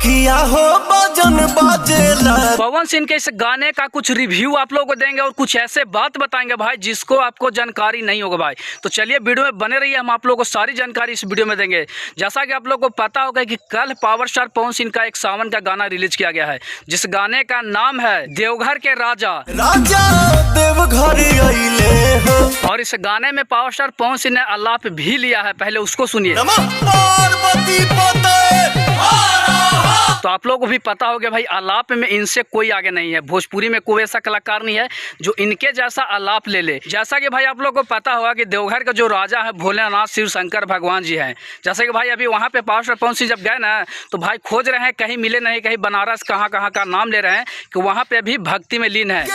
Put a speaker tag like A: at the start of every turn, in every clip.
A: सखिया हो बजन बाजेला।
B: पवन सिंह के इस गाने का कुछ रिव्यू आप लोगों को देंगे और कुछ ऐसे बात बताएंगे भाई जिसको आपको जानकारी नहीं होगा भाई। तो चलिए वीडियो में बने रहिए, हम आप लोगों को सारी जानकारी इस वीडियो में देंगे। जैसा कि आप लोगों को पता होगा कि कल पावर स्टार पवन सिंह का एक सावन का गाना रिलीज किया गया है, जिस गाने का नाम है देवघर के राजा।
A: राजा देवघर आइले हो।
B: और इस गाने में पावर स्टार पवन सिंह ने आलाप भी लिया है, पहले उसको सुनिए।
A: नमः पार्वती पते।
B: तो आप लोगों को भी पता होगा भाई, आलाप में इनसे कोई आगे नहीं है। भोजपुरी में कोई ऐसा कलाकार नहीं है जो इनके जैसा आलाप ले ले। जैसा कि भाई आप लोगों को पता होगा कि देवघर का जो राजा है भोलेनाथ शिव शंकर भगवान जी हैं। जैसे कि भाई अभी वहाँ पे पावर स्टार पवन सिंह जब गए ना, तो भाई खोज रहे हैं, कहीं मिले नहीं, कहीं बनारस कहाँ कहाँ का नाम ले रहे हैं कि वहाँ पे भी भक्ति में लीन है।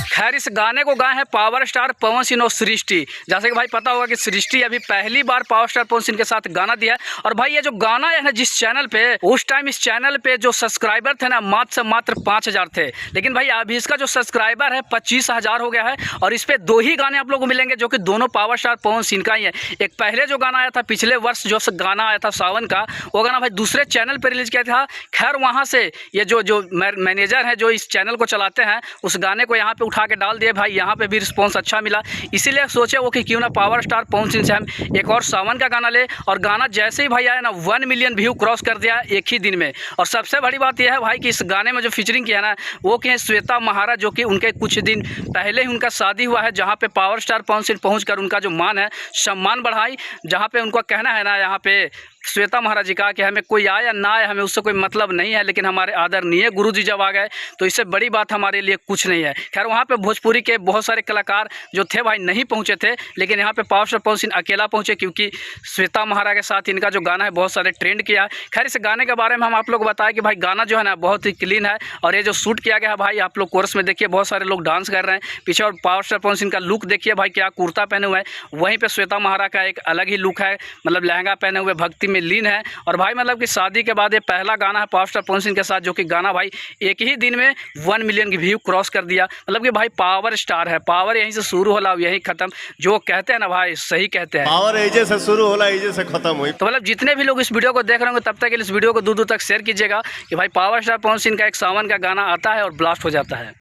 B: खैर इस गाने को गाए हैं पावर स्टार पवन सिंह और सृष्टि। जैसे कि भाई पता होगा कि सृष्टि अभी पहली बार पावर स्टार पवन सिंह के साथ गाना दिया है। और भाई ये जो गाना है ना, जिस चैनल पे उस टाइम इस चैनल पे जो सब्सक्राइबर थे ना, मात्र से मात्र 5000 थे, लेकिन भाई अभी इसका जो सब्सक्राइबर है 25,000 हो गया है। और इस पे दो ही गाने आप लोगों को मिलेंगे जो कि दोनों पावर स्टार पवन सिंह का ही है। एक पहले जो गाना आया था पिछले वर्ष, जो गाना आया था सावन का, वो गाना भाई दूसरे चैनल पर रिलीज किया था। खैर वहाँ से ये जो मैनेजर है जो इस चैनल को चलाते हैं, उस गाने को यहाँ पे उठा के डाल दिए भाई। यहाँ पे भी रिस्पॉन्स अच्छा मिला, इसीलिए सोचे वो कि क्यों ना पावर स्टार पवन सिंह से हम एक और सावन का गाना ले। और गाना जैसे ही भाई आया ना, 1 मिलियन व्यू क्रॉस कर दिया एक ही दिन में। और सबसे बड़ी बात यह है भाई कि इस गाने में जो फीचरिंग किया है ना, वो कि है श्वेता महाराज, जो कि उनके कुछ दिन पहले ही उनका शादी हुआ है, जहाँ पे पावर स्टार पवन सिंह पहुँचकर उनका जो मान है सम्मान बढ़ाई। जहाँ पे उनका कहना है ना, यहाँ पे श्वेता महाराज जी कहा कि हमें कोई आए या ना आए, हमें उससे कोई मतलब नहीं है, लेकिन हमारे आदरणीय गुरुजी जब आ गए तो इससे बड़ी बात हमारे लिए कुछ नहीं है। खैर वहाँ पे भोजपुरी के बहुत सारे कलाकार जो थे भाई नहीं पहुँचे थे, लेकिन यहाँ पे पावर स्टार पवन सिंह अकेला पहुँचे, क्योंकि श्वेता महाराज के साथ इनका जो गाना है बहुत सारे ट्रेंड किया है। खैर इस गाने के बारे में हम आप लोग को बताएं कि भाई गाना जो है ना बहुत ही क्लीन है। और ये जो शूट किया गया है भाई, आप लोग कोरस में देखिए बहुत सारे लोग डांस कर रहे हैं पीछे। और पावर स्टार पवन सिंह का लुक देखिए भाई, क्या कुर्ता पहने हुए हैं। वहीं पर श्वेता महाराज का एक अलग ही लुक है, मतलब लहंगा पहने हुए भक्ति में लीन है। और भाई मतलब कि शादी के बाद ये पहला गाना है पावर स्टार पवन सिंह के साथ, जो कि गाना भाई एक ही दिन में 1 मिलियन की व्यू क्रॉस कर दिया। मतलब कि भाई पावर स्टार है, पावर यहीं से शुरू होला यहीं खत्म। जो कहते हैं ना भाई, सही कहते हैं,
C: पावर एजे से शुरू होला एजे से खत्म हुई।
B: तो मतलब जितने भी लोग इस वीडियो को देख रहे होंगे तब तक इस वीडियो को दूर दूर तक शेयर कीजिएगा कि भाई पावर स्टार पवन सिंह का एक सावन का गाना आता है और ब्लास्ट हो जाता है।